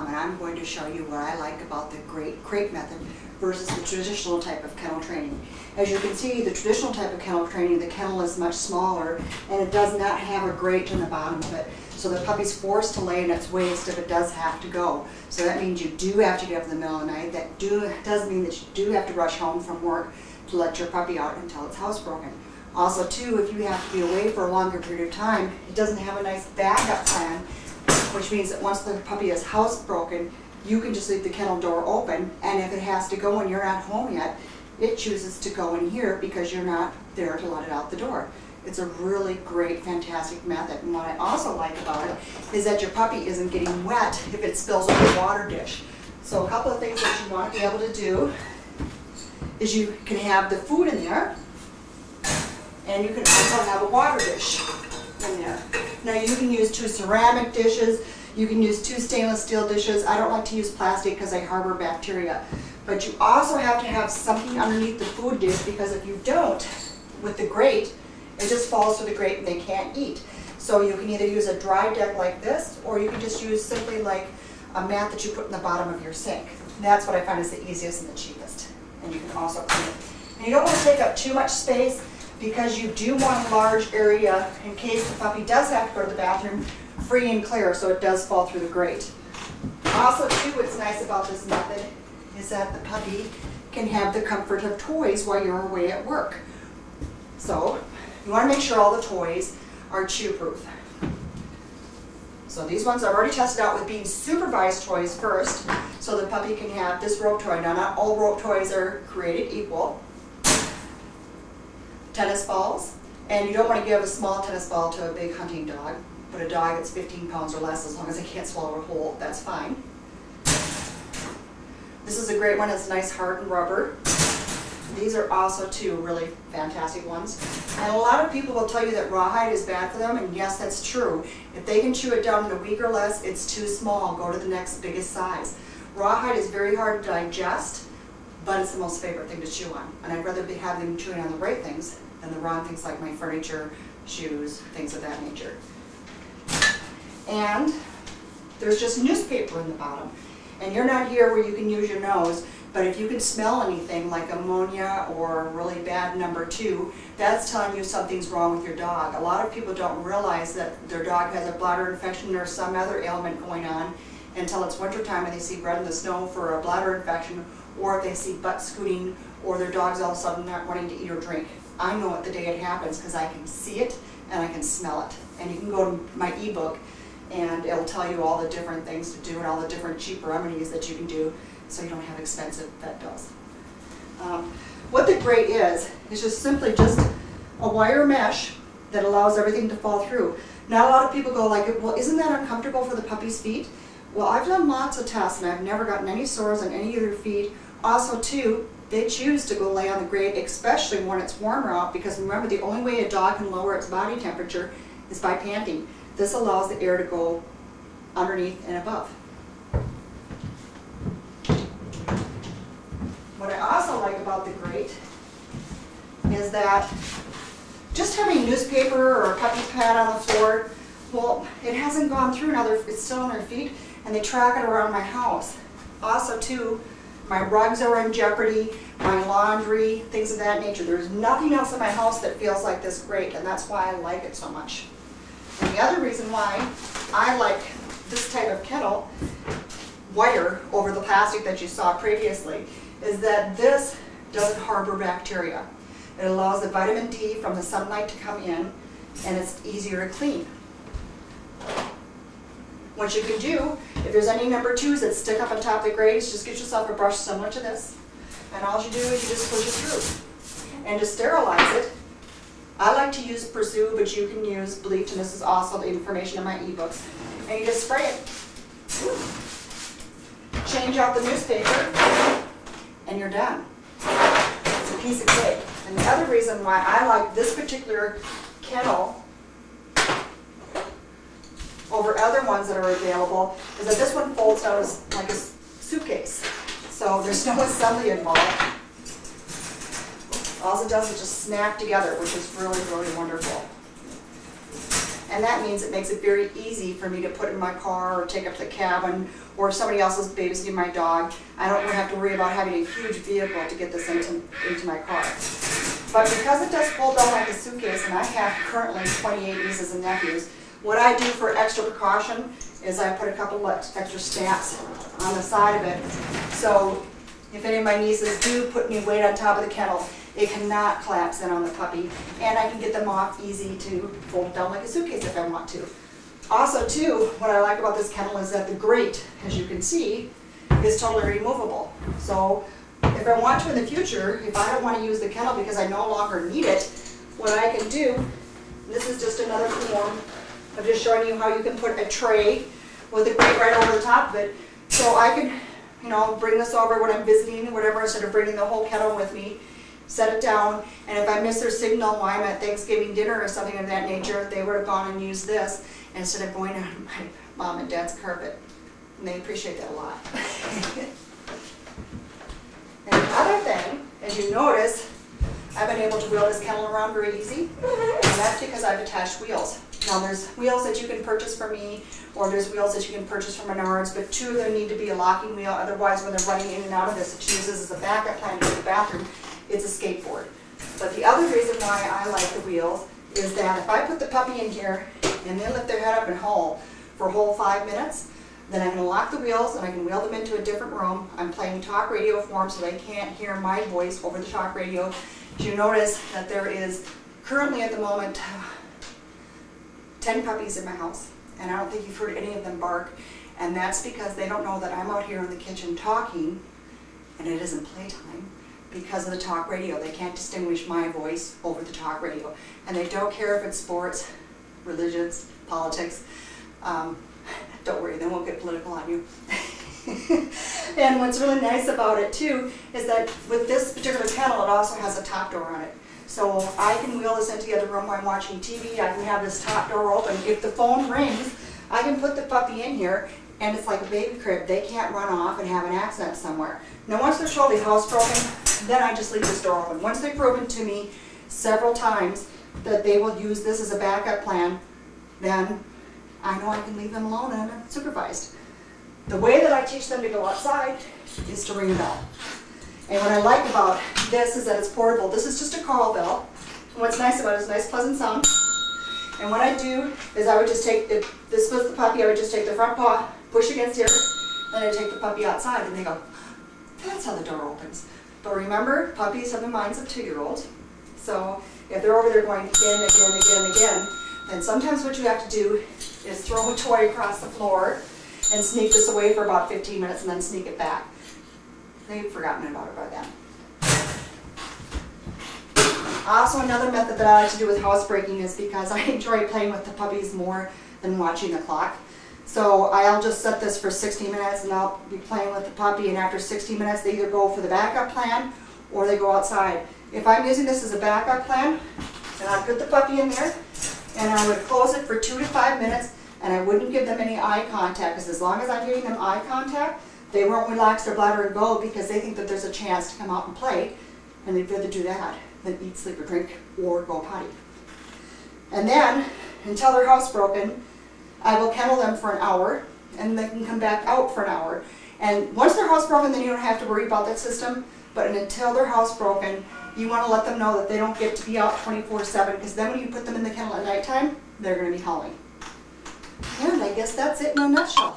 and I'm going to show you what I like about the Grate method versus the traditional type of kennel training. As you can see, the traditional type of kennel training, the kennel is much smaller and it does not have a grate in the bottom of it. So the puppy's forced to lay in its waste if it does have to go. So that means you do have to get up in the middle of the night. That does mean that you do have to rush home from work to let your puppy out until it's housebroken. Also too, if you have to be away for a longer period of time, it doesn't have a nice backup plan, which means that once the puppy is housebroken, you can just leave the kennel door open, and if it has to go and you're not home yet, it chooses to go in here because you're not there to let it out the door. It's a really great, fantastic method. And what I also like about it is that your puppy isn't getting wet if it spills over the water dish. So a couple of things that you want to be able to do is you can have the food in there, and you can also have a water dish in there. Now you can use 2 ceramic dishes, you can use 2 stainless steel dishes. I don't like to use plastic because they harbor bacteria. But you also have to have something underneath the food dish, because if you don't, with the grate, it just falls to the grate and they can't eat. So you can either use a dry deck like this, or you can just use simply like a mat that you put in the bottom of your sink. That's what I find is the easiest and the cheapest. And you can also clean it. And you don't want to take up too much space, because you do want a large area in case the puppy does have to go to the bathroom free and clear, so it does fall through the grate. Also too, what's nice about this method is that the puppy can have the comfort of toys while you're away at work. So you want to make sure all the toys are chew-proof. So these ones I've already tested out with being supervised toys first, so the puppy can have this rope toy. Now not all rope toys are created equal. Tennis balls, and you don't want to give a small tennis ball to a big hunting dog, but a dog that's 15 pounds or less, as long as they can't swallow a whole, that's fine. This is a great one. It's nice hardened rubber. These are also 2 really fantastic ones. And a lot of people will tell you that rawhide is bad for them, and yes, that's true. If they can chew it down in a week or less, it's too small. Go to the next biggest size. Rawhide is very hard to digest, but it's the most favorite thing to chew on. And I'd rather have them chewing on the right things than the wrong things, like my furniture, shoes, things of that nature. And there's just newspaper in the bottom. And you're not here where you can use your nose, but if you can smell anything like ammonia or really bad number 2, that's telling you something's wrong with your dog. A lot of people don't realize that their dog has a bladder infection or some other ailment going on until it's wintertime and they see red in the snow for a bladder infection, or if they see butt scooting, or their dog's all of a sudden not wanting to eat or drink. I know it the day it happens because I can see it and I can smell it. And you can go to my ebook and it'll tell you all the different things to do and all the different cheap remedies that you can do so you don't have expensive vet bills. What the Grate is just simply just a wire mesh that allows everything to fall through. Now a lot of people go like, well, isn't that uncomfortable for the puppy's feet? Well, I've done lots of tests and I've never gotten any sores on any of their feet. Also too, they choose to go lay on the grate, especially when it's warmer out, because remember, the only way a dog can lower its body temperature is by panting. This allows the air to go underneath and above. What I also like about the Grate is that just having newspaper or a puppy pad on the floor, well, it hasn't gone through. Now it's still on their feet, and they track it around my house. Also too, my rugs are in jeopardy, my laundry, things of that nature. There's nothing else in my house that feels like this Grate, and that's why I like it so much. And the other reason why I like this type of kennel wire over the plastic that you saw previously is that this doesn't harbor bacteria. It allows the vitamin D from the sunlight to come in, and it's easier to clean. What you can do, if there's any number 2s that stick up on top of the Grate, is just get yourself a brush similar to this, and all you do is you just push it through. And to sterilize it, I like to use Pursue, but you can use bleach, and this is also the information in my ebooks. And you just spray it. Change out the newspaper, and you're done. It's a piece of cake. And the other reason why I like this particular kennel over other ones that are available is that this one folds out as like a suitcase. So there's no assembly involved. All it does is just snap together, which is really, really wonderful. And that means it makes it very easy for me to put in my car or take up to the cabin, or if somebody else is babysitting my dog, I don't have to worry about having a huge vehicle to get this into my car. But because it does fold down like a suitcase, and I have currently 28 nieces and nephews, what I do for extra precaution is I put a couple of extra stamps on the side of it. So if any of my nieces do put any weight on top of the kennel, it cannot collapse in on the puppy, and I can get them off easy to fold down like a suitcase if I want to. Also too, what I like about this kennel is that the grate, as you can see, is totally removable. So if I want to in the future, if I don't want to use the kennel because I no longer need it, what I can do, this is just another form of just showing you how you can put a tray with a grate right over the top of it. So I can, you know, bring this over when I'm visiting or whatever, instead of bringing the whole kennel with me, set it down, and if I miss their signal while I'm at Thanksgiving dinner or something of that nature, they would have gone and used this instead of going on my mom and dad's carpet. And they appreciate that a lot. And the other thing, as you notice, I've been able to wheel this kennel around very easy, and that's because I've attached wheels. Now there's wheels that you can purchase from me, or there's wheels that you can purchase from Menards, but two of them need to be a locking wheel, otherwise when they're running in and out of this, it uses as a backup plan to the bathroom. It's a skateboard. But the other reason why I like the wheels is that if I put the puppy in here and they lift their head up and haul for a whole 5 minutes, then I can lock the wheels and I can wheel them into a different room. I'm playing talk radio for them so they can't hear my voice over the talk radio. You notice that there is currently at the moment 10 puppies in my house, and I don't think you've heard any of them bark, and that's because they don't know that I'm out here in the kitchen talking and it isn't playtime. Because of the talk radio, they can't distinguish my voice over the talk radio. And they don't care if it's sports, religions, politics. Don't worry, they won't get political on you. And what's really nice about it too is that with this particular kennel, it also has a top door on it. So I can wheel this into the other room while I'm watching TV. I can have this top door open. If the phone rings, I can put the puppy in here, and it's like a baby crib. They can't run off and have an accident somewhere. Now once they're totally housebroken, then I just leave this door open. Once they've proven to me several times that they will use this as a backup plan, then I know I can leave them alone and unsupervised. The way that I teach them to go outside is to ring a bell. And what I like about this is that it's portable. This is just a call bell. And what's nice about it is a nice pleasant sound. And what I do is I would just take, if this was the puppy, I would just take the front paw, push against here, then I take the puppy outside and they go, that's how the door opens. But remember, puppies have the minds of 2-year-olds. So if they're over there going again, then sometimes what you have to do is throw a toy across the floor and sneak this away for about 15 minutes and then sneak it back. They've forgotten about it by then. Also, another method that I like to do with housebreaking is because I enjoy playing with the puppies more than watching the clock. So I'll just set this for 60 minutes and I'll be playing with the puppy, and after 60 minutes they either go for the backup plan or they go outside. If I'm using this as a backup plan, then I'd put the puppy in there and I would close it for 2 to 5 minutes, and I wouldn't give them any eye contact, because as long as I'm giving them eye contact, they won't relax their bladder and go, because they think that there's a chance to come out and play, and they'd rather do that than eat, sleep, or drink, or go potty. And then, until they're housebroken, I will kennel them for an hour, and they can come back out for an hour. And once they're housebroken, then you don't have to worry about that system, but until they're housebroken, you want to let them know that they don't get to be out 24/7, because then when you put them in the kennel at nighttime, they're going to be howling. And I guess that's it in a nutshell.